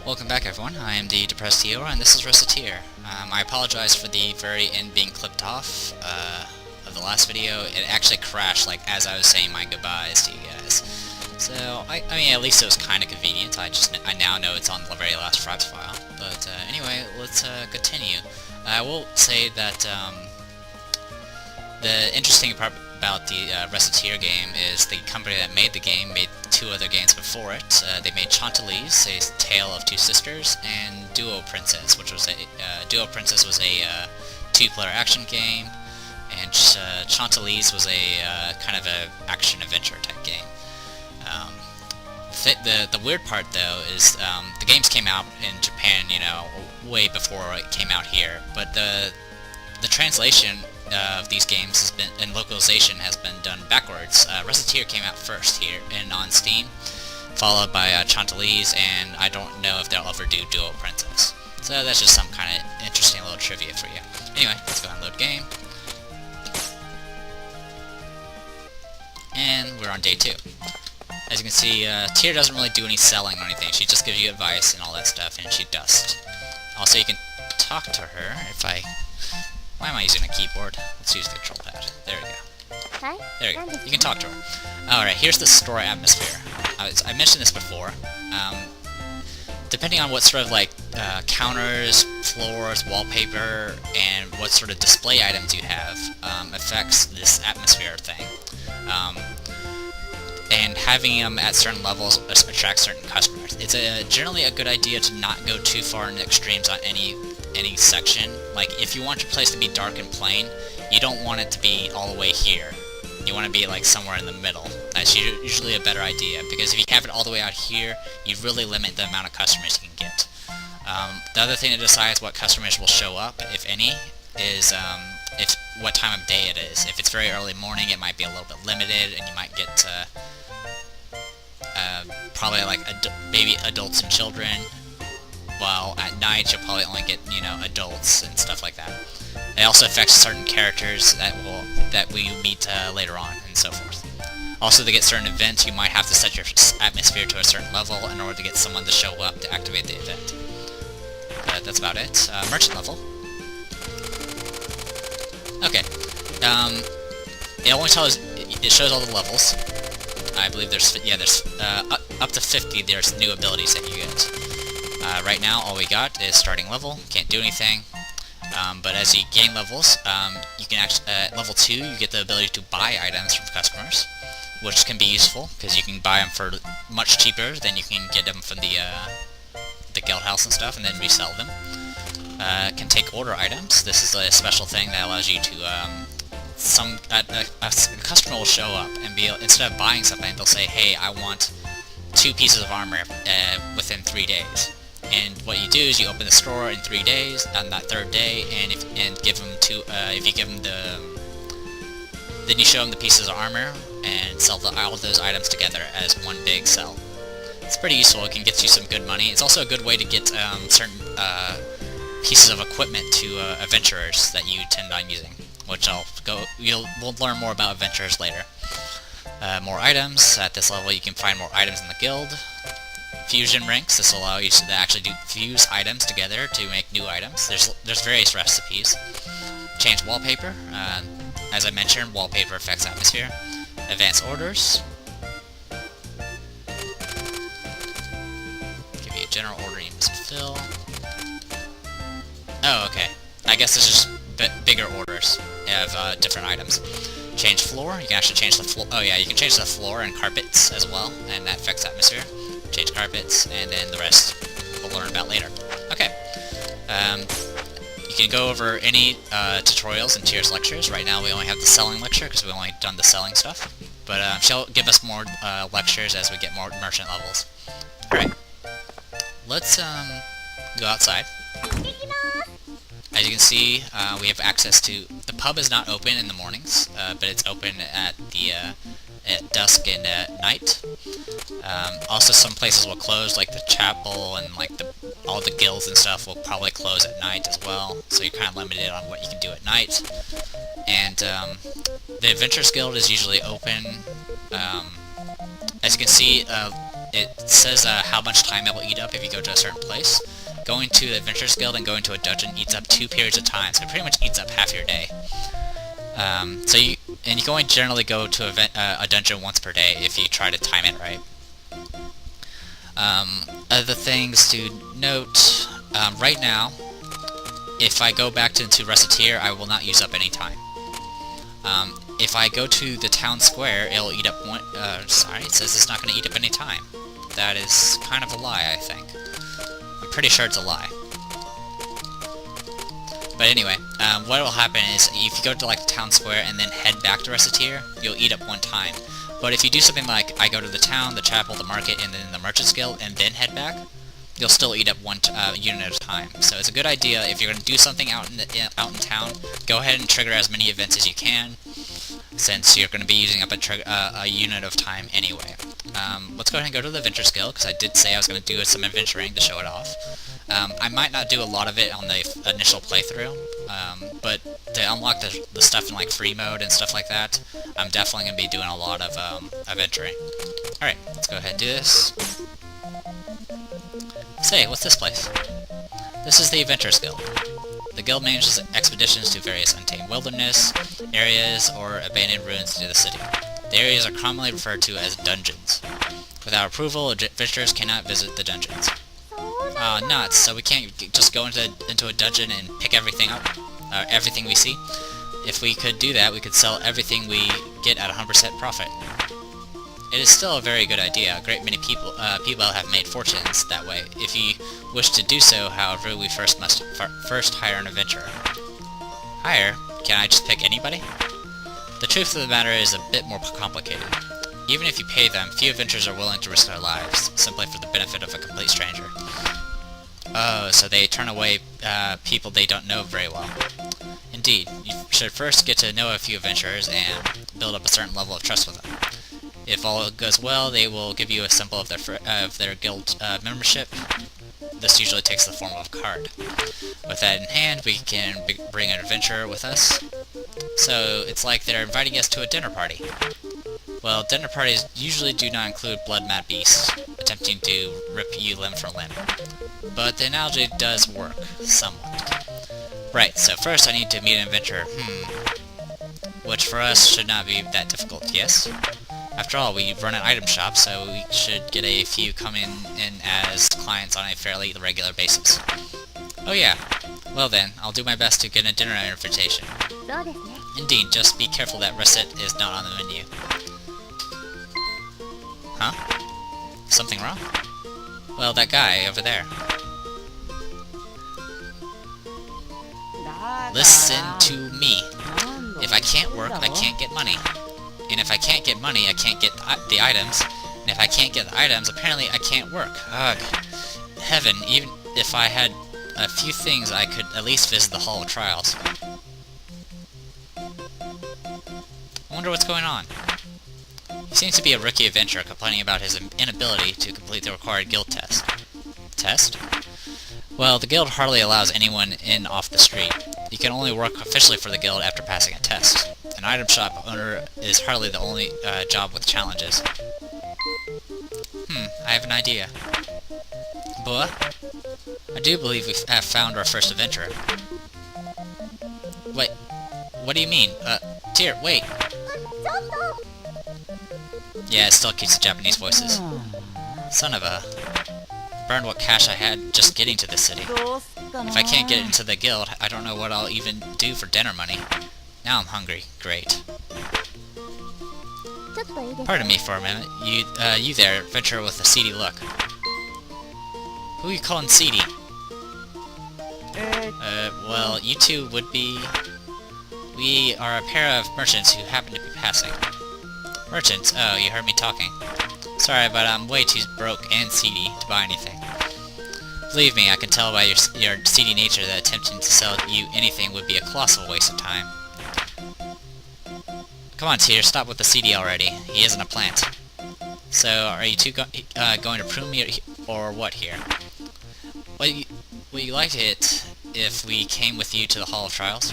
Welcome back, everyone. I am the Depressed Hero, and this is Recettear. I apologize for the very end being clipped off of the last video. It actually crashed, like, as I was saying my goodbyes to you guys. So, I mean, at least it was kind of convenient. I now know it's on the very last Fraps file. But, anyway, let's continue. I will say that, the interesting part about the Recettear game is the company that made the game made two other games before it. They made Chantalise, A Tale of Two Sisters, and Duo Princess, which was Duo Princess was a two-player action game, and Chantalise was a kind of a action-adventure type game. The weird part, though, is the games came out in Japan, you know, way before it came out here, but the translation of these games has been, and localization has been done backwards. Recettear came out first here and on Steam, followed by Chantalise, and I don't know if they'll ever do Duo Princess. So that's just some kind of interesting little trivia for you. Anyway, let's go and load game. And we're on day 2. As you can see, Tyr doesn't really do any selling or anything. She just gives you advice and all that stuff, and she dusts. Also, you can talk to her if I... Why am I using a keyboard? Let's use the control pad. There we go. Hi. There we go. You can talk to her. Alright, here's the store atmosphere. I mentioned this before. Depending on what sort of, like, counters, floors, wallpaper, and what sort of display items you have, affects this atmosphere thing. And having them at certain levels attracts certain customers. It's generally a good idea to not go too far in the extremes on any section. Like, if you want your place to be dark and plain, you don't want it to be all the way here. You want to be, like, somewhere in the middle. That's usually a better idea, because if you have it all the way out here, you really limit the amount of customers you can get. The other thing that decides what customers will show up, if any, is what time of day it is. If it's very early morning, it might be a little bit limited, and you might get probably, like, maybe adults and children, while at night you'll probably only get, you know, adults and stuff like that. It also affects certain characters that we meet later on, and so forth. Also, to get certain events, you might have to set your atmosphere to a certain level in order to get someone to show up to activate the event. But that's about it. Merchant level. Okay. It only it shows all the levels. I believe there's up to 50. There's new abilities that you get. Right now, all we got is starting level. Can't do anything. But as you gain levels, you can actually at level 2 you get the ability to buy items from customers, which can be useful because you can buy them for much cheaper than you can get them from the guild house and stuff, and then resell them. Can take order items. This is a special thing that allows you to a customer will show up and instead of buying something, they'll say, "Hey, I want 2 pieces of armor within 3 days." And what you do is you open the store in 3 days on that 3rd day, and give them if you give them then you show them the pieces of armor and sell all of those items together as one big sell. It's pretty useful. It can get you some good money. It's also a good way to get certain pieces of equipment to adventurers that you tend on using, which we'll learn more about adventurers later. More items. At this level, you can find more items in the guild. Fusion ranks. This will allow you to actually fuse items together to make new items. There's various recipes. Change wallpaper. As I mentioned, wallpaper affects atmosphere. Advanced orders. Give you a general order you must fill. Oh, okay. I guess this is just bigger orders of different items. Change floor. You can actually change the floor. Oh yeah, you can change the floor and carpets as well, and that affects atmosphere. Change carpets, and then the rest we'll learn about later. Okay. You can go over any tutorials in Tyr's lectures. Right now we only have the selling lecture because we've only done the selling stuff. But she'll give us more lectures as we get more merchant levels. Alright. Let's go outside. As you can see, we have access to... The pub is not open in the mornings, but it's open at dusk and at night. Also, some places will close, like the chapel and like all the guilds and stuff will probably close at night as well, so you're kind of limited on what you can do at night. And the Adventurers Guild is usually open. As you can see, it says how much time it will eat up if you go to a certain place. Going to the Adventurers Guild and going to a dungeon eats up 2 periods of time, so it pretty much eats up half your day. You can only generally go to a dungeon once per day if you try to time it right. Other things to note, right now, if I go back into Recettear, I will not use up any time. If I go to the town square, it'll eat up one, sorry, it says it's not going to eat up any time. That is kind of a lie, I think. I'm pretty sure it's a lie. But anyway, what will happen is, if you go to like the town square and then head back to Recettear, you'll eat up 1 time. But if you do something like, I go to the town, the chapel, the market, and then the Merchant's Guild, and then head back, you'll still eat up 1 unit at a time. So it's a good idea, if you're going to do something out in town, go ahead and trigger as many events as you can, since you're going to be using up a unit of time anyway. Let's go ahead and go to the Adventurers Guild, because I did say I was going to do some adventuring to show it off. I might not do a lot of it on the initial playthrough, but to unlock the stuff in like free mode and stuff like that, I'm definitely going to be doing a lot of adventuring. Alright, let's go ahead and do this. Say, what's this place? This is the Adventurers Guild. The guild manages expeditions to various untamed wilderness areas or abandoned ruins to the city. The areas are commonly referred to as dungeons. Without approval, adventurers cannot visit the dungeons. Nuts, so we can't just go into a dungeon and pick everything up, everything we see. If we could do that, we could sell everything we get at 100% profit. It is still a very good idea. A great many people have made fortunes that way. If you wish to do so, however, we must first hire an adventurer. Hire? Can I just pick anybody? The truth of the matter is a bit more complicated. Even if you pay them, few adventurers are willing to risk their lives, simply for the benefit of a complete stranger. Oh, so they turn away people they don't know very well. Indeed, you should first get to know a few adventurers and build up a certain level of trust with them. If all goes well, they will give you a symbol of their guild membership. This usually takes the form of a card. With that in hand, we can bring an adventurer with us. So it's like they're inviting us to a dinner party. Well, dinner parties usually do not include blood-mad beasts attempting to rip you limb from limb. But the analogy does work, somewhat. Right, so first I need to meet an adventurer, which for us should not be that difficult, yes? After all, we run an item shop, so we should get a few coming in as clients on a fairly regular basis. Oh yeah, well then, I'll do my best to get a dinner invitation. Indeed, just be careful that recette is not on the menu. Huh? Something wrong? Well, that guy over there. Listen to me. If I can't work, I can't get money. And if I can't get money, I can't get the items. And if I can't get the items, apparently I can't work. Ugh. Heaven, even if I had a few things, I could at least visit the Hall of Trials. I wonder what's going on. He seems to be a rookie adventurer complaining about his inability to complete the required guild test. Test? Well, the guild hardly allows anyone in off the street. You can only work officially for the guild after passing a test. An item shop owner is hardly the only job with challenges. I have an idea. Boa? I do believe we have found our first adventurer. Wait, what do you mean? Tear, wait! Yeah, it still keeps the Japanese voices. Son of a... Burned what cash I had just getting to this city. If I can't get into the guild, I don't know what I'll even do for dinner money. Now I'm hungry. Great. Pardon me for a minute. You there, adventurer with a seedy look. Who are you calling seedy? Well, you two would be... We are a pair of merchants who happen to be passing. Merchants? Oh, you heard me talking. Sorry, but I'm way too broke and seedy to buy anything. Believe me, I can tell by your seedy nature that attempting to sell you anything would be a colossal waste of time. Come on, Tear, stop with the seedy already. He isn't a plant. So, are you two going to prune me or what here? Would you like it if we came with you to the Hall of Trials?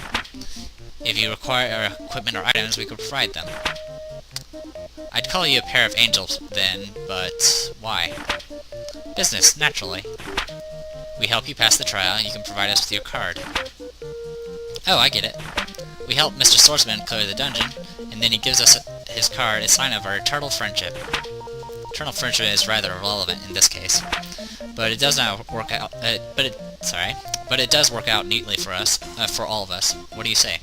If you require equipment or items, we could provide them. I'd call you a pair of angels then, but why? Business, naturally. We help you pass the trial, you can provide us with your card. Oh, I get it. We help Mr. Swordsman clear the dungeon, and then he gives us his card, a sign of our eternal friendship. Eternal friendship is rather irrelevant in this case, but it does not work out. But it does work out neatly for us, for all of us. What do you say?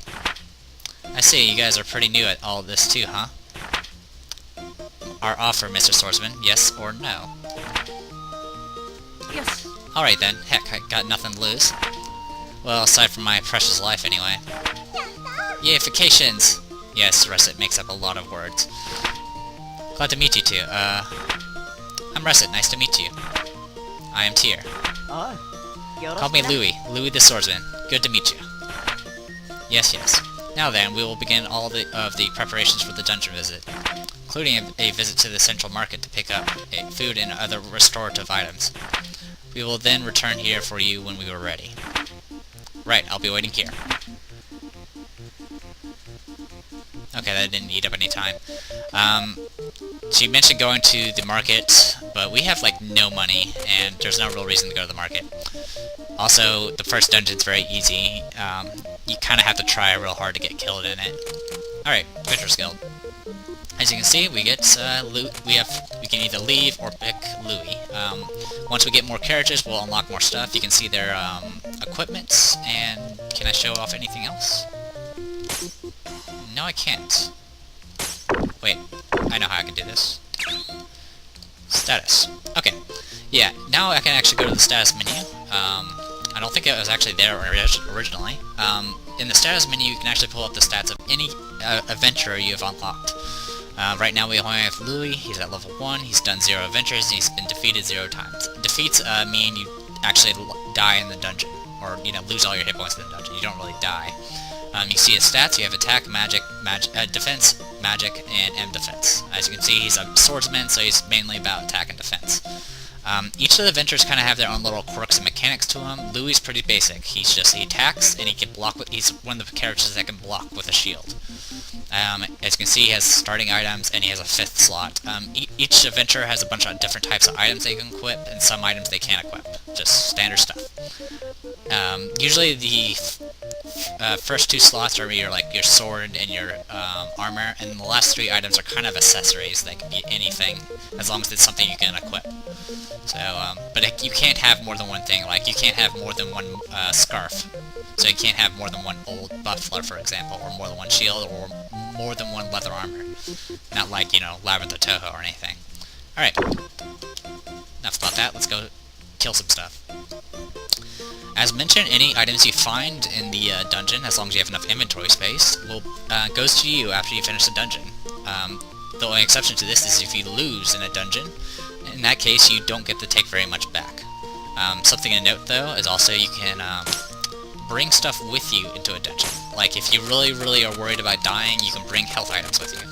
I see you guys are pretty new at all this too, huh? Our offer, Mr. Swordsman, yes or no? Yes. Alright then, heck, I got nothing to lose. Well, aside from my precious life, anyway. Yay, vacations! Yes, Recettear makes up a lot of words. Glad to meet you two. I'm Recettear, nice to meet you. I am Tear. Call me Louie the Swordsman. Good to meet you. Yes, yes. Now then, we will begin all of the preparations for the dungeon visit, including a visit to the central market to pick up food and other restorative items. We will then return here for you when we are ready. Right, I'll be waiting here. Okay, that didn't eat up any time. She mentioned going to the market, but we have, like, no money, and there's no real reason to go to the market. Also, the first dungeon's very easy. You kind of have to try real hard to get killed in it. Alright, Adventurers Guild. As you can see, we get we can either leave or pick Louie. Once we get more carriages, we'll unlock more stuff. You can see their equipment, and can I show off anything else? No, I can't. Wait, I know how I can do this. Status. Okay. Yeah, now I can actually go to the status menu. I don't think it was actually there originally. In the status menu, you can actually pull up the stats of any adventurer you have unlocked. Right now we only have Louie. He's at level 1, he's done 0 adventures, and he's been defeated 0 times. Defeats mean you actually die in the dungeon, or, you know, lose all your hit points in the dungeon. You don't really die. You see his stats, you have attack, magic, defense, magic, and M defense. As you can see, he's a swordsman, so he's mainly about attack and defense. Each of the adventurers kind of have their own little quirks and mechanics to him. Louie's pretty basic. He attacks, and he can block with, he's one of the characters that can block with a shield. As you can see, he has starting items, and he has a 5th slot. Each adventurer has a bunch of different types of items they can equip, and some items they can't equip. Just standard stuff. Usually the first 2 slots are your sword and your armor, and the last 3 items are kind of accessories. They can be anything, as long as it's something you can equip. So, but you can't have more than one thing. Like, you can't have more than one scarf. So you can't have more than one old buffler, for example, or more than one shield, or more than one leather armor. Not like, you know, Lavender Toho or anything. Alright. Enough about that. Let's go kill some stuff. As mentioned, any items you find in the dungeon, as long as you have enough inventory space, goes to you after you finish the dungeon. The only exception to this is if you lose in a dungeon. In that case, you don't get to take very much back. Something to note, though, is also you can bring stuff with you into a dungeon. Like, if you really are worried about dying, you can bring health items with you.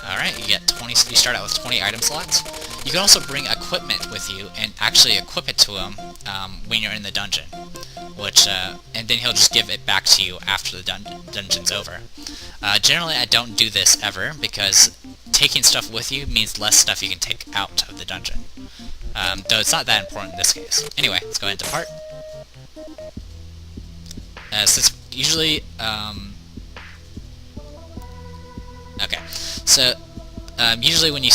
Alright, you start out with 20 item slots. You can also bring equipment with you and actually equip it to him when you're in the dungeon, and then he'll just give it back to you after the dungeon's over. Generally, I don't do this ever, because taking stuff with you means less stuff you can take out of the dungeon. Though it's not that important in this case. Anyway, let's go ahead and depart. Since usually, okay, so usually when you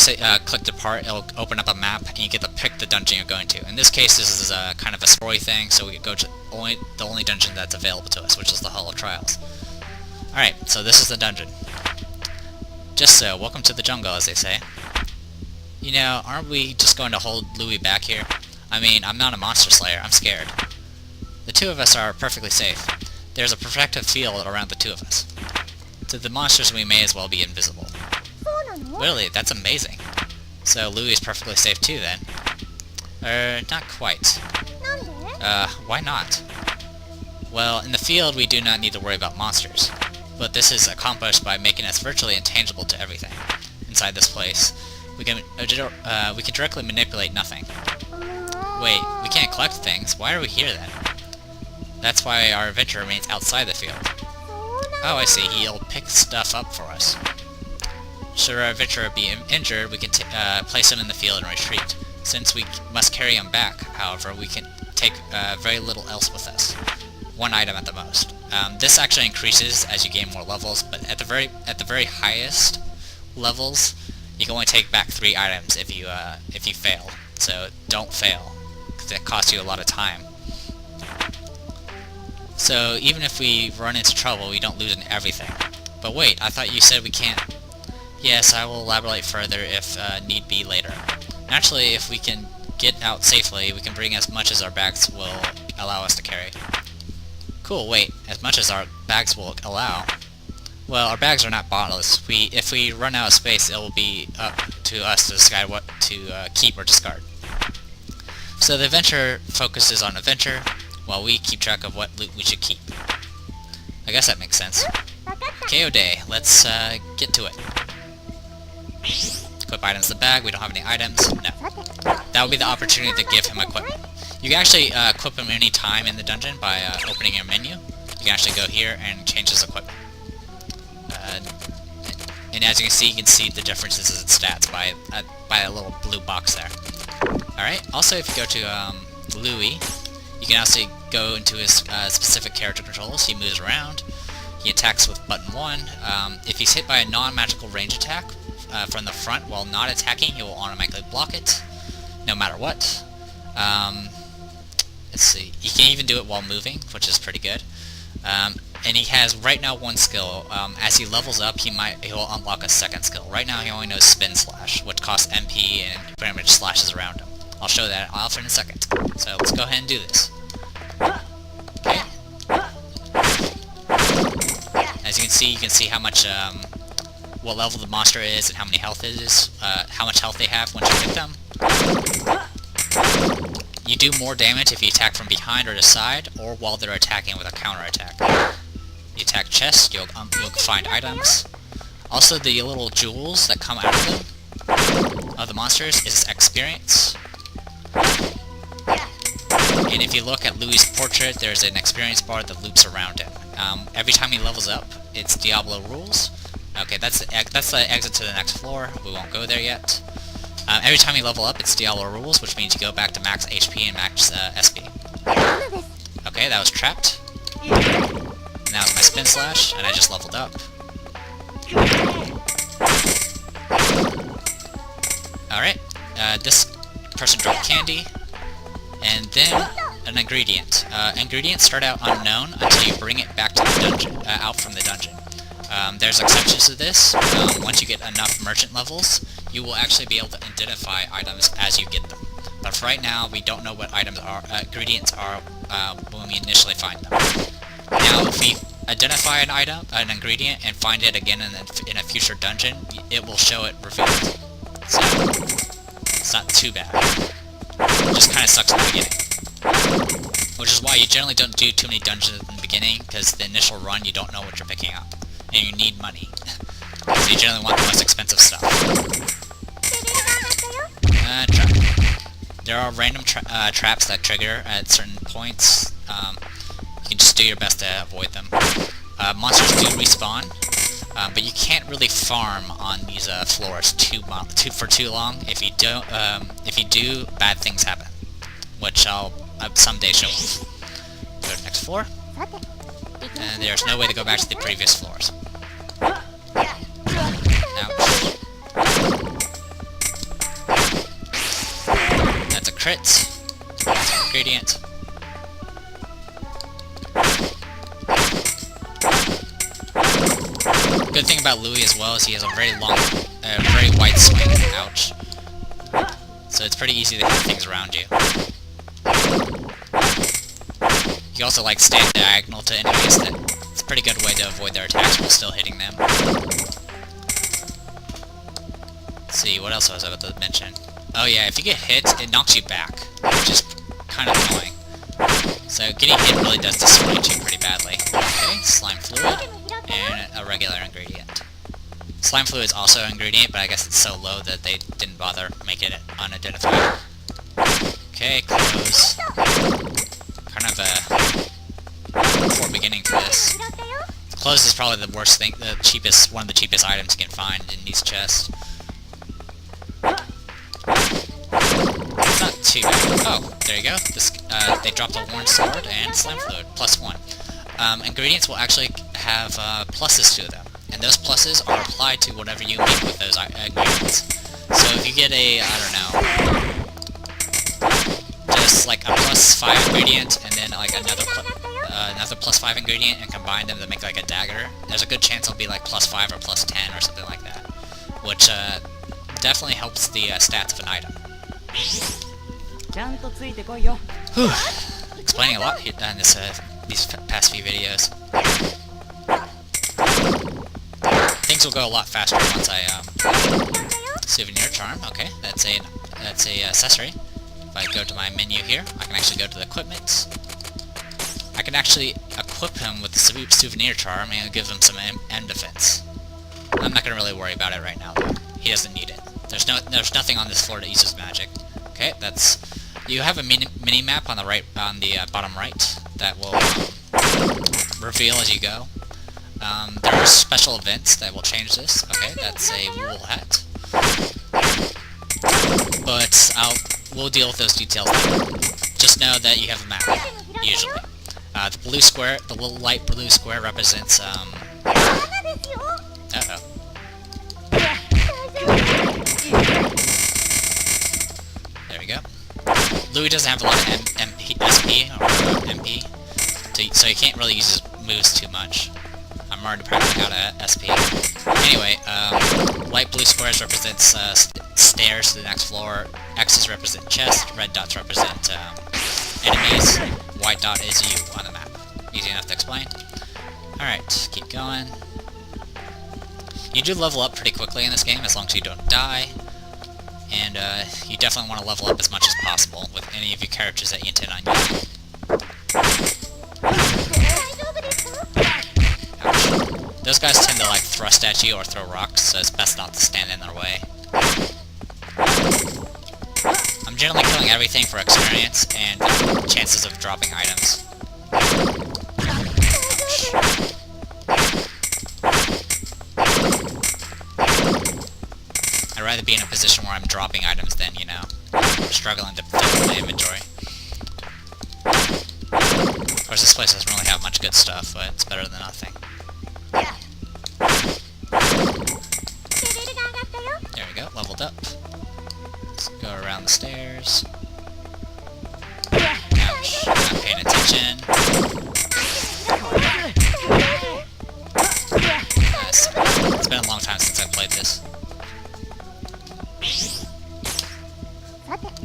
click depart, it'll open up a map and you get to pick the dungeon you're going to. In this case, this is a kind of a story thing, so we go to the only dungeon that's available to us, which is the Hall of Trials. Alright, so this is the dungeon. Just so, welcome to the jungle, as they say. You know, aren't we just going to hold Louie back here? I mean, I'm not a monster slayer, I'm scared. The 2 of us are perfectly safe. There's a protective field around the 2 of us. To the monsters, we may as well be invisible. Really, that's amazing. So Louie is perfectly safe too, then? Not quite. Why not? Well, in the field, we do not need to worry about monsters. But this is accomplished by making us virtually intangible to everything. Inside this place, we can directly manipulate nothing. Wait, we can't collect things. Why are we here, then? That's why our adventure remains outside the field. Oh, I see. He'll pick stuff up for us. Should our adventurer be injured, we can place him in the field and retreat. Since we must carry him back, however, we can take very little else with us. One item at the most. This actually increases as you gain more levels, but at the very highest levels, you can only take back 3 items if you fail. So don't fail, because it costs you a lot of time. So even if we run into trouble, we don't lose everything. But wait, I thought you said we can't. Yes, I will elaborate further if need be later. Naturally, if we can get out safely, we can bring as much as our bags will allow us to carry. Cool, wait, as much as our bags will allow? Well, our bags are not bottomless. If we run out of space, it will be up to us to decide what to keep or discard. So the adventure focuses on adventure, while we keep track of what loot we should keep. I guess that makes sense. KO day, let's get to it. Equip items in the bag, we don't have any items. No. That would be the opportunity to give him equipment. You can actually equip him any time in the dungeon by opening your menu. You can actually go here and change his equipment. And as you can see the differences in stats by a little blue box there. Alright, also if you go to Louie, you can also go into his specific character controls. He moves around, he attacks with button 1. If he's hit by a non-magical range attack from the front while not attacking, he will automatically block it, no matter what. Let's see, he can even do it while moving, which is pretty good. And he has right now 1 skill. As he levels up, he'll unlock a 2nd skill. Right now he only knows Spin Slash, which costs MP and pretty much slashes around him. I'll show that off in a second. So let's go ahead and do this. Okay. As you can see how much, what level the monster is and how many health it is, how much health they have once you hit them. You do more damage if you attack from behind or the side, or while they're attacking with a counter attack. You attack chests, you'll find items. Also, the little jewels that come out of them, of the monsters, is experience. And if you look at Louie's portrait, there's an experience bar that loops around him. Every time he levels up, it's Diablo rules. Okay, that's the exit to the next floor. We won't go there yet. Every time you level up, it's Diablo rules, which means you go back to max HP and max SP. Okay, that was trapped. Now it's my Spin Slash, and I just leveled up. Alright, this person dropped candy, and then an ingredient. Ingredients start out unknown until you bring it back to the dungeon, out from the dungeon. There's exceptions to this. Once you get enough merchant levels, you will actually be able to identify items as you get them. But for right now, we don't know what items are, ingredients are when we initially find them. Now, if we identify an item, an ingredient, and find it again in a future dungeon, it will show it revealed. So, it's not too bad. It just kind of sucks in the beginning. Which is why you generally don't do too many dungeons in the beginning, because the initial run you don't know what you're picking up. And you need money. So you generally want the most expensive stuff. Trap. There are random traps that trigger at certain points. You can just do your best to avoid them. Monsters do respawn, but you can't really farm on these floors for too long. If you do, bad things happen, which I'll someday show off. Go to the next floor, and there's no way to go back to the previous floors. Ouch. That's a crit. That's an ingredient. Good thing about Louie as well is he has a very long, very wide swing. Ouch. So it's pretty easy to hit things around you. You also like stand diagonal to enemies. It's a pretty good way to avoid their attacks while still hitting them. Let's see, what else was I about to mention? Oh yeah, if you get hit, it knocks you back, which is kind of annoying. So getting hit really does disappoint you pretty badly. Okay, slime fluid, and a regular ingredient. Slime fluid is also an ingredient, but I guess it's so low that they didn't bother making it unidentified. Okay, close. Kind of a poor beginning to this. Clothes is probably the worst thing, one of the cheapest items you can find in these chests. It's not too bad. Oh, there you go. This, they dropped a worn sword and slime fluid, +1. Ingredients will actually have pluses to them, and those pluses are applied to whatever you make with those ingredients. So if you get a, I don't know, just like a +5 ingredient, and then like another +5 ingredient, and combine them to make like a dagger, there's a good chance it'll be like +5 or +10 or something like that, which definitely helps the stats of an item. Whew. Explaining a lot here in these past few videos. Things will go a lot faster once I souvenir charm. Okay, that's a accessory. If I go to my menu here, I can actually go to the equipment. I can actually equip him with the souvenir charm and give him some M defense. I'm not gonna really worry about it right now, though. He doesn't need it. There's nothing on this floor that uses magic. Okay, that's. You have a mini map on the bottom right that will reveal as you go. There are special events that will change this. Okay, that's a wool hat. But we'll deal with those details later. Just know that you have a map, usually. The blue square, the little light blue square represents, uh-oh. There we go. Louie doesn't have a lot of SP, or MP, so you can't really use his moves too much. I'm already practicing out of SP. Anyway, light blue squares represents stairs to the next floor, X's represent chest, red dots represent enemies, white dot is you on the map. Easy enough to explain. Alright, keep going. You do level up pretty quickly in this game, as long as you don't die. And you definitely want to level up as much as possible with any of your characters that you intend on using. Ouch. Those guys tend to like thrust at you or throw rocks, so it's best not to stand in their way. I'm generally killing everything for experience and chances of dropping items. I'd rather be in a position where I'm dropping items than, you know, struggling to fill my inventory. Of course, this place doesn't really have much good stuff, but it's better than nothing. There we go, leveled up. Let's go around the stairs. Ouch, not paying attention. It's been a long time since I've played this.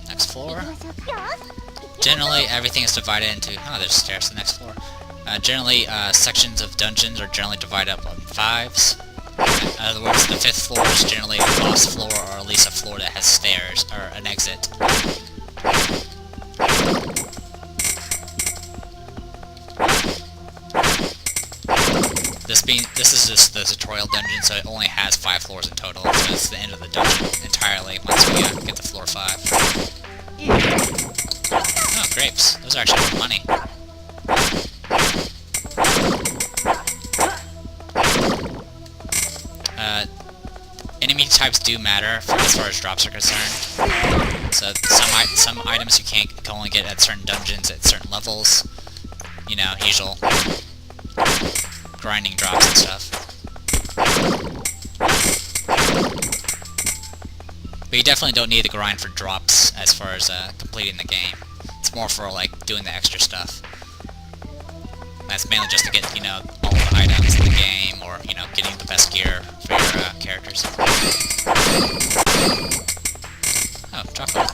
Next floor. Generally, everything is divided into... Oh, there's stairs to the next floor. Generally, sections of dungeons are generally divided up on 5s. In other words, the 5th floor is generally a boss floor, or at least a floor that has stairs, or an exit. This is just the tutorial dungeon, so it only has 5 floors in total, so it's the end of the dungeon entirely once we get to floor 5. Oh, grapes. Those are actually worth money. Enemy types do matter as far as drops are concerned. So some items you can only get at certain dungeons at certain levels. You know, usual grinding drops and stuff. But you definitely don't need to grind for drops as far as completing the game. It's more for like doing the extra stuff. That's mainly just to get, you know, all the items in the game, or, you know, getting the best gear for your characters. Oh, chocolate.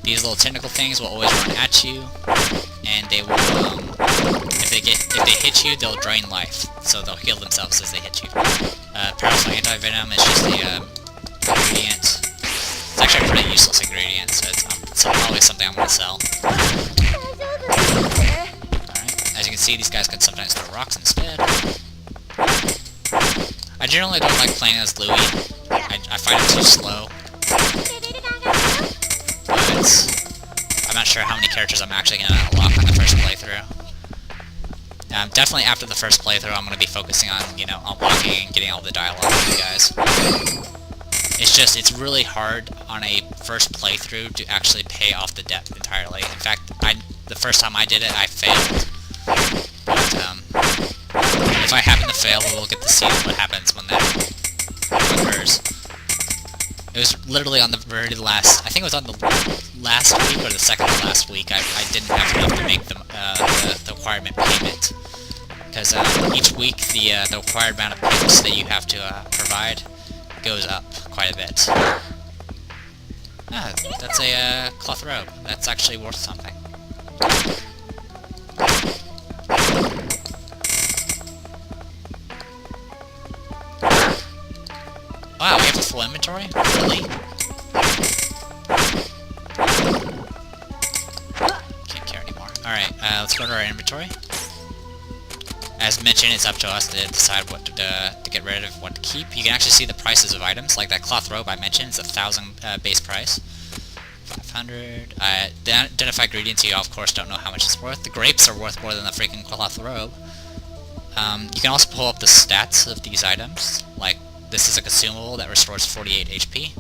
These little tentacle things will always run at you, and they will, if they hit you, they'll drain life, so they'll heal themselves as they hit you. Parasol Anti-Venom is just the ingredient. It's actually a pretty useless ingredient, so it's probably something I'm going to sell. Alright, as you can see, these guys can sometimes throw rocks instead. I generally don't like playing as Louie. I find it too slow. But I'm not sure how many characters I'm actually going to unlock on the first playthrough. Definitely after the first playthrough, I'm going to be focusing on, you know, unlocking and getting all the dialogue with you guys. It's just, it's really hard on a first playthrough to actually pay off the debt entirely. In fact, the first time I did it, I failed. But, if I happen to fail, we'll get to see what happens when that occurs. It was literally on the very last, I think it was on the last week or the second to last week, I didn't have enough to make the requirement payment. Because each week, the required amount of payments that you have to provide goes up quite a bit. Ah, that's a cloth robe. That's actually worth something. Wow, we have a full inventory? Really? Can't care anymore. Alright, let's go to our inventory. As mentioned, it's up to us to decide what to get rid of, what to keep. You can actually see the prices of items, like that cloth robe I mentioned. It's 1,000 base price. 500. The identified ingredients, you of course don't know how much it's worth. The grapes are worth more than the freaking cloth robe. You can also pull up the stats of these items. Like, this is a consumable that restores 48 HP.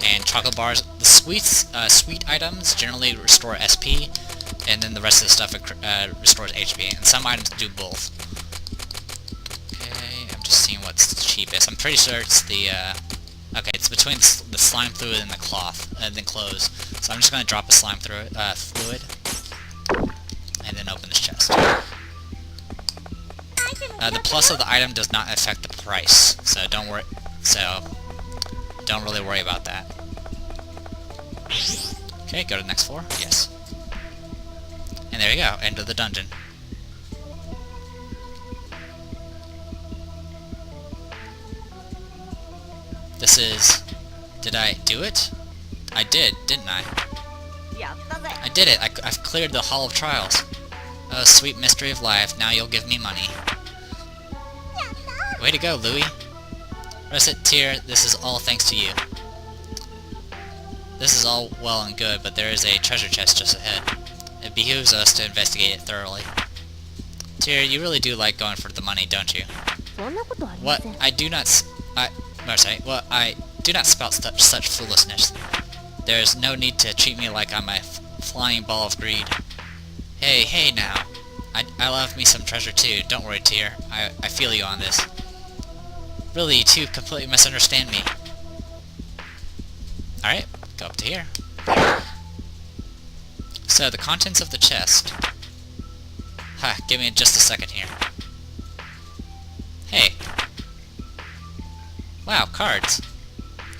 And chocolate bars, the sweet items generally restore SP. And then the rest of the stuff restores HP, and some items do both. Okay, I'm just seeing what's the cheapest. I'm pretty sure it's the, okay, it's between the slime fluid and the cloth, and then clothes. So I'm just going to drop a slime fluid, and then open this chest. The plus of the item does not affect the price, so don't worry, don't really worry about that. Okay, go to the next floor. Yes. And there you go, end of the dungeon. This is... Did I do it? I did, didn't I? I did it! I've cleared the Hall of Trials. Oh, sweet mystery of life, now you'll give me money. Way to go, Louie. Recettear, this is all thanks to you. This is all well and good, but there is a treasure chest just ahead. It behooves us to investigate it thoroughly. Tyr, you really do like going for the money, don't you? What? I do not spout such foolishness. There is no need to treat me like I'm a flying ball of greed. Hey now. I love me some treasure too, don't worry, Tyr. I feel you on this. Really, you two completely misunderstand me. Alright, go up to here. So, the contents of the chest. Ha, give me just a second here. Hey. Wow, cards.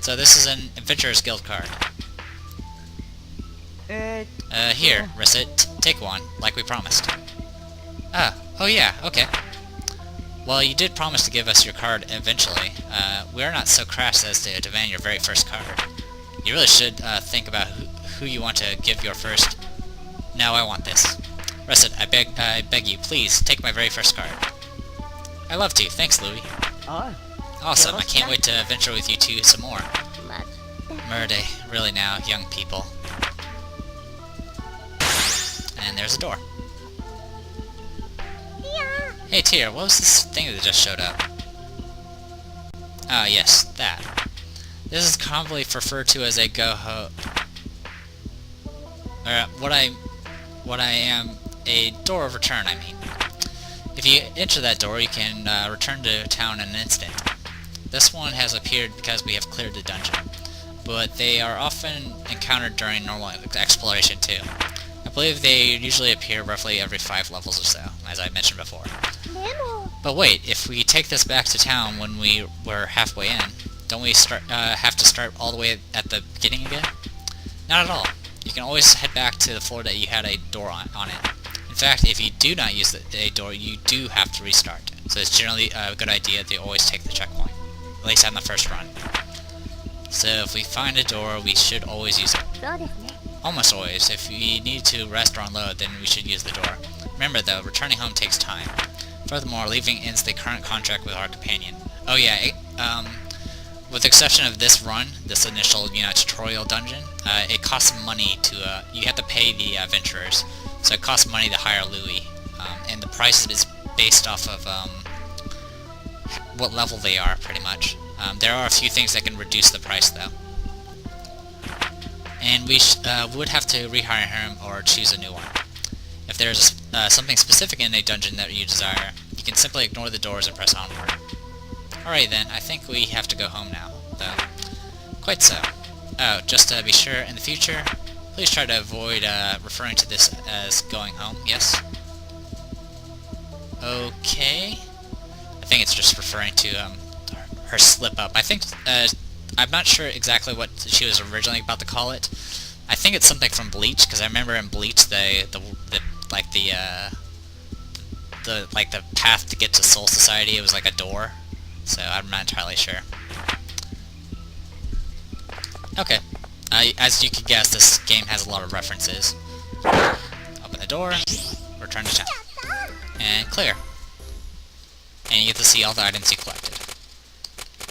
So this is an Adventurer's Guild card. Here, Recet, take one, like we promised. Oh yeah, okay. Well, you did promise to give us your card eventually. We are not so crass as to demand your very first card. You really should think about who you want to give your first... No, I want this. Recet, I beg you, please, take my very first card. I love to. Thanks, Louie. Awesome, I can't wait to adventure with you two some more. Murday, really now, young people. And there's a door. Hey Tyr, what was this thing that just showed up? Ah, yes, that. This is commonly referred to as a go-ho... What I am, a door of return, I mean. If you enter that door, you can return to town in an instant. This one has appeared because we have cleared the dungeon, but they are often encountered during normal exploration too. I believe they usually appear roughly every 5 levels or so, as I mentioned before. But wait, if we take this back to town when we were halfway in, don't we have to start all the way at the beginning again? Not at all. You can always head back to the floor that you had a door on it. In fact, if you do not use a door, you do have to restart. So it's generally a good idea to always take the checkpoint, at least on the first run. So if we find a door, we should always use it. Almost always. If we need to rest or unload, then we should use the door. Remember though, returning home takes time. Furthermore, leaving ends the current contract with our companion. Oh yeah, with the exception of this run, this initial, tutorial dungeon, it costs money to, you have to pay the adventurers. So it costs money to hire Louie, and the price is based off of, what level they are, pretty much. There are a few things that can reduce the price, though. And we would have to rehire him or choose a new one. If there's something specific in a dungeon that you desire, you can simply ignore the doors and press onward. Alright then, I think we have to go home now, though. Quite so. Oh, just to be sure, in the future, please try to avoid referring to this as going home, yes? Okay. I think it's just referring to her slip-up. I think, I'm not sure exactly what she was originally about to call it. I think it's something from Bleach, because I remember in Bleach the path to get to Soul Society, it was like a door. So I'm not entirely sure. Okay. As you can guess, this game has a lot of references. Open the door, return to town, and clear. And you get to see all the items you collected.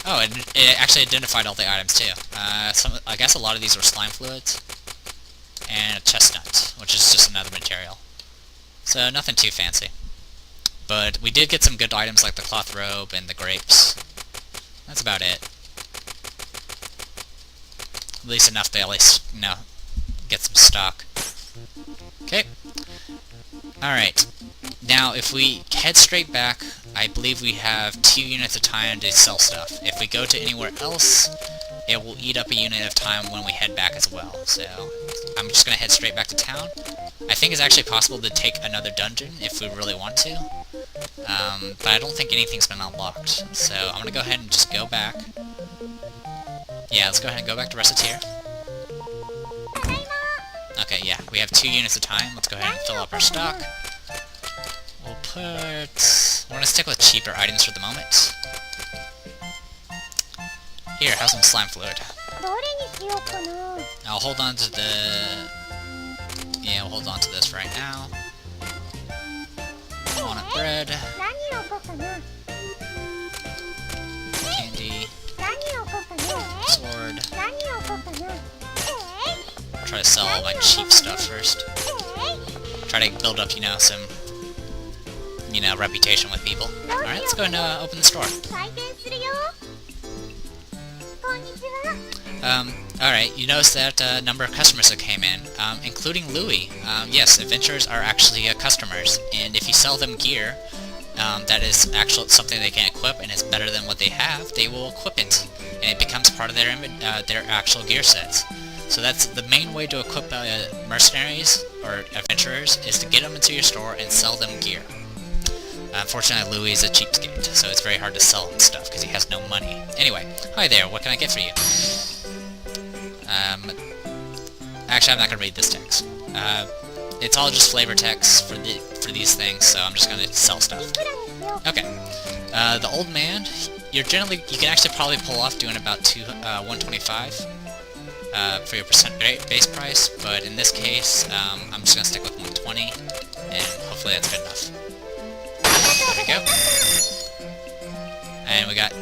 Oh, it actually identified all the items too. I guess a lot of these were slime fluids. And a chestnut, which is just another material. So nothing too fancy. But we did get some good items like the cloth robe and the grapes. That's about it. At least enough to at least, get some stock. Okay. Alright. Now, if we head straight back, I believe we have 2 units of time to sell stuff. If we go to anywhere else, it will eat up a unit of time when we head back as well. So, I'm just going to head straight back to town. I think it's actually possible to take another dungeon if we really want to. But I don't think anything's been unlocked. So, I'm going to go ahead and just go back. Yeah, let's go ahead and go back to Recettear. Okay, yeah, we have 2 units of time. Let's go ahead and fill up our stock. We'll put... We're going to stick with cheaper items for the moment. Here, have some slime fluid. I'll hold on to the... Yeah, we'll hold on to this right now. Walnut bread. Candy. Sword. Try to sell all my cheap stuff first. Try to build up, some, reputation with people. Alright, let's go and open the store. Alright, you notice that a number of customers that came in, including Louie. Yes, adventurers are actually customers, and if you sell them gear, that is actually something they can equip and is better than what they have, they will equip it, and it becomes part of their actual gear sets. So that's the main way to equip mercenaries, or adventurers, is to get them into your store and sell them gear. Unfortunately, Louie is a cheapskate, so it's very hard to sell him stuff because he has no money. Anyway, hi there, what can I get for you? Actually, I'm not going to read this text. It's all just flavor text for these things, so I'm just going to sell stuff. Okay. The old man, you can actually probably pull off doing about 125 for your percent base price, but in this case, I'm just going to stick with 120, and hopefully that's good enough. There we go. And we got...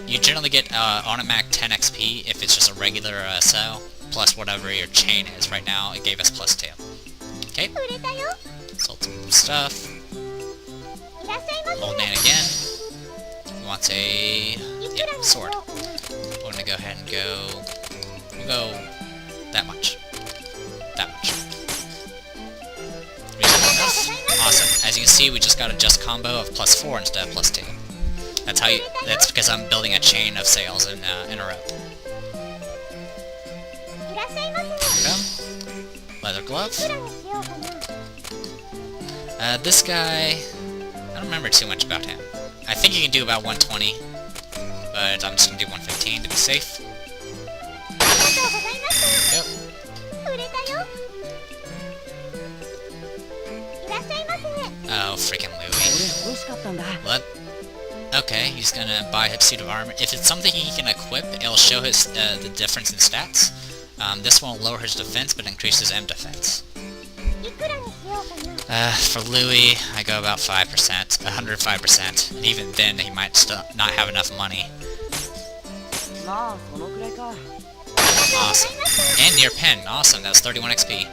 You generally get automatic 10 XP if it's just a regular SO, plus whatever your chain is. Right now, it gave us plus 2. Okay. Sold some stuff. Old man again. He wants a sword. We're gonna go ahead and go... We'll go that much. That much. Reasonable enough. Awesome. As you can see, we just got a just combo of plus 4 instead of plus 2. That's how you... That's because I'm building a chain of sales in a row. Leather glove. This guy... I don't remember too much about him. I think you can do about 120, but I'm just gonna do 115 to be safe. Yep. Oh, freaking Louie. What? Okay, he's gonna buy his suit of armor. If it's something he can equip, it'll show his the difference in stats. This won't lower his defense, but increases M defense. For Louie, I go about 5%, 105%, and even then he might still not have enough money. Awesome. And near pen. Awesome. That was 31 XP.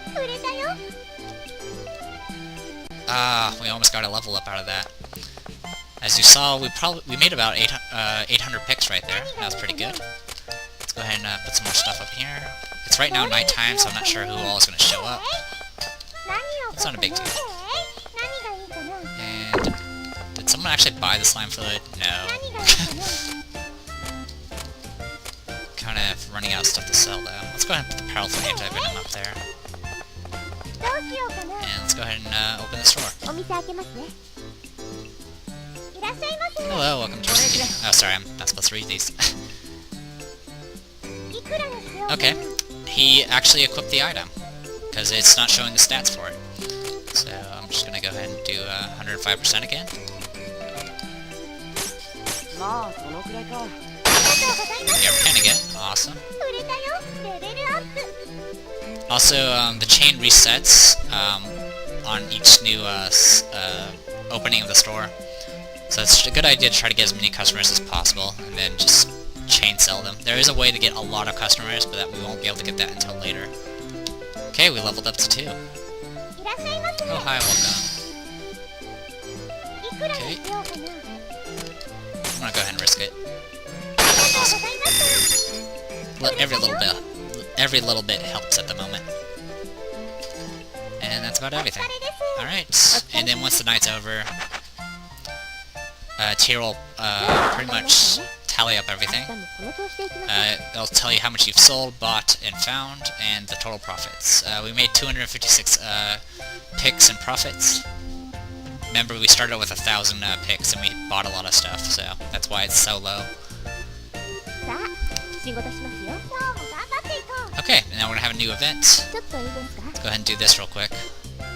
We almost got a level up out of that. As you saw, we made about 800 picks right there. That was pretty good. Let's go ahead and put some more stuff up here. It's right now nighttime, so I'm not sure who all is going to show up. It's not a big deal. And did someone actually buy the slime fluid? No. Kind of running out of stuff to sell though. Let's go ahead and put the powerful anti-venom up there. And let's go ahead and open the store. Hello, welcome to Recettear. Oh, sorry, I'm not supposed to read these. Okay, he actually equipped the item, because it's not showing the stats for it. So I'm just gonna go ahead and do 105% again. Near pen again, awesome. Also, the chain resets on each new opening of the store. So it's a good idea to try to get as many customers as possible, and then just chain sell them. There is a way to get a lot of customers, but that we won't be able to get that until later. Okay, we leveled up to 2. Oh, hi, welcome. Okay. I'm gonna go ahead and risk it. Awesome. Every little bit helps at the moment. And that's about everything. Alright, and then once the night's over, Tier will pretty much tally up everything. It'll tell you how much you've sold, bought, and found, and the total profits. We made 256 picks and profits. Remember, we started with 1,000 picks, and we bought a lot of stuff, so that's why it's so low. Okay, and now we're gonna have a new event. Let's go ahead and do this real quick.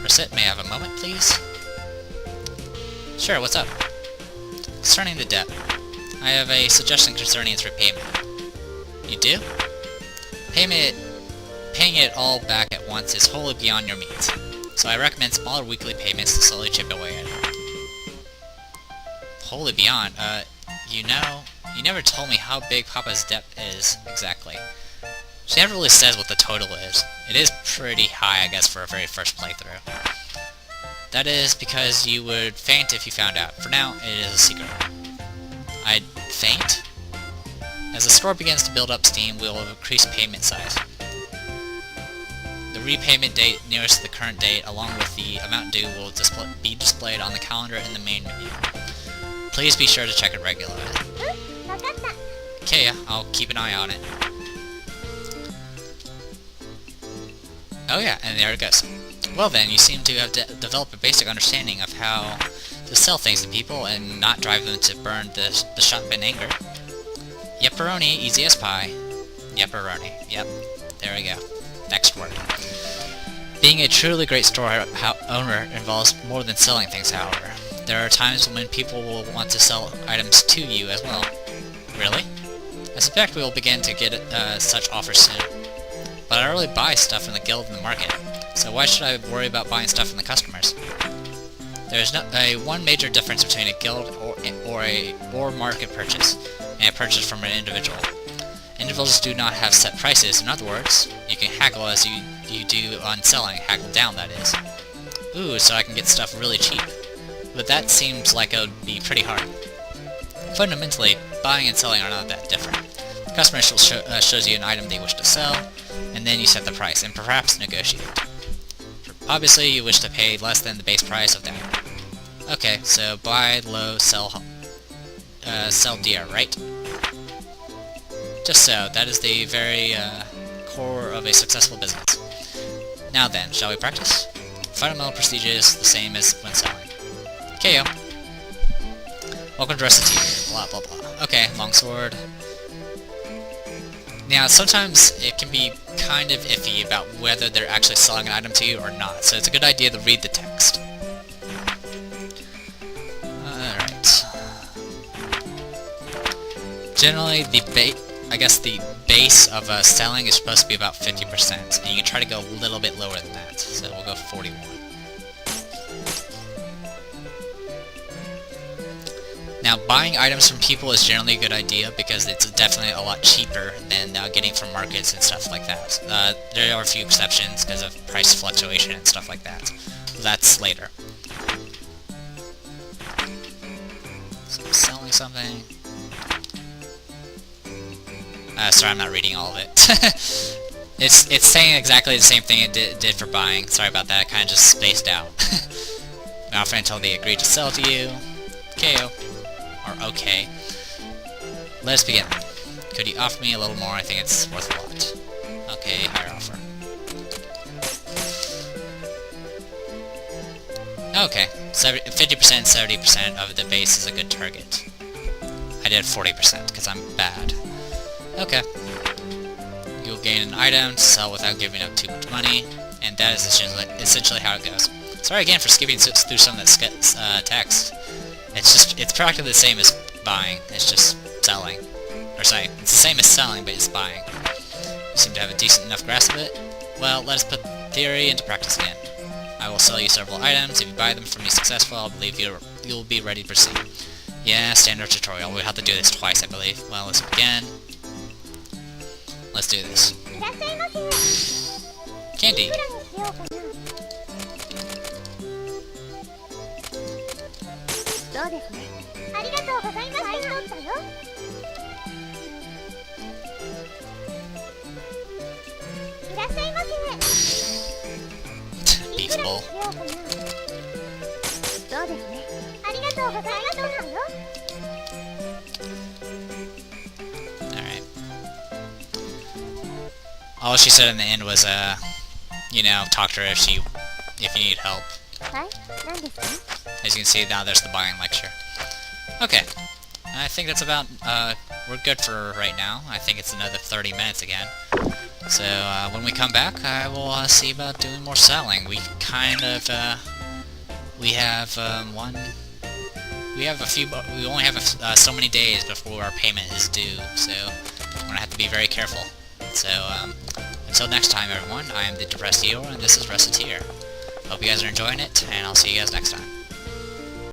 Recette, may I have a moment, please? Sure, what's up? Concerning the debt, I have a suggestion concerning its repayment. You do? Paying it all back at once is wholly beyond your means, so I recommend smaller weekly payments to slowly chip away at it. Wholly beyond? You know, you never told me how big Papa's debt is, exactly. She never really says what the total is. It is pretty high, I guess, for a very first playthrough. That is because you would faint if you found out. For now, it is a secret. I'd faint? As the store begins to build up steam, we will increase payment size. The repayment date nearest to the current date, along with the amount due, will be displayed on the calendar in the main menu. Please be sure to check it regularly. Okay, yeah, I'll keep an eye on it. Oh yeah, and there it goes. Well then, you seem to have developed a basic understanding of how to sell things to people and not drive them to burn the shop in anger. Yepperoni, easy as pie. Yepperoni, yep, there we go. Next word. Being a truly great store owner involves more than selling things, however. There are times when people will want to sell items to you as well. Really? I suspect we will begin to get such offers soon. But I already buy stuff from the guild and the market, so why should I worry about buying stuff from the customers? There is one major difference between a guild or market purchase and a purchase from an individual. Individuals do not have set prices. In other words, you can haggle as you do on selling. Haggle down, that is. Ooh, so I can get stuff really cheap. But that seems like it would be pretty hard. Fundamentally, buying and selling are not that different. The customer shows you an item they wish to sell, and then you set the price, and perhaps negotiate. Obviously, you wish to pay less than the base price of the item. Okay, so buy low, sell dear, right? Just so, that is the very core of a successful business. Now then, shall we practice? Fundamental procedure is the same as when selling. KO. Welcome to Recettear. Blah blah blah. Okay, longsword. Now, sometimes it can be kind of iffy about whether they're actually selling an item to you or not, so it's a good idea to read the text. Alright. Generally, the base of selling is supposed to be about 50%, and you can try to go a little bit lower than that, so we'll go 41. Now, buying items from people is generally a good idea because it's definitely a lot cheaper than getting from markets and stuff like that. There are a few exceptions because of price fluctuation and stuff like that. That's later. So I'm selling something. Sorry, I'm not reading all of it. It's saying exactly the same thing it did for buying. Sorry about that, I kind of just spaced out. Offer until they agree to sell to you. KO. Or okay. Let us begin. Could you offer me a little more? I think it's worth a lot. Okay, higher offer. Okay, 50%, 70% of the base is a good target. I did 40% because I'm bad. Okay. You'll gain an item to sell without giving up too much money, and that is essentially how it goes. Sorry again for skipping through some of that text. It's practically the same as buying, it's just selling. Or sorry, it's the same as selling, but it's buying. You seem to have a decent enough grasp of it. Well, let us put theory into practice again. I will sell you several items. If you buy them from me successful, I'll believe you'll be ready to proceed. Yeah, standard tutorial. We'll have to do this twice, I believe. Well, let's begin. Let's do this. Candy! Beef bowl. Alright. All she said in the end was, you know, talk to her if you need help. As you can see, now there's the buying lecture. Okay. I think that's about, we're good for right now. I think it's another 30 minutes again. So, when we come back, I will, see about doing more selling. We kind of, we have, we only have so many days before our payment is due, so we're gonna have to be very careful. So, until next time, everyone, I am the Depressed Eeyore, and this is Recettear. Hope you guys are enjoying it, and I'll see you guys next time.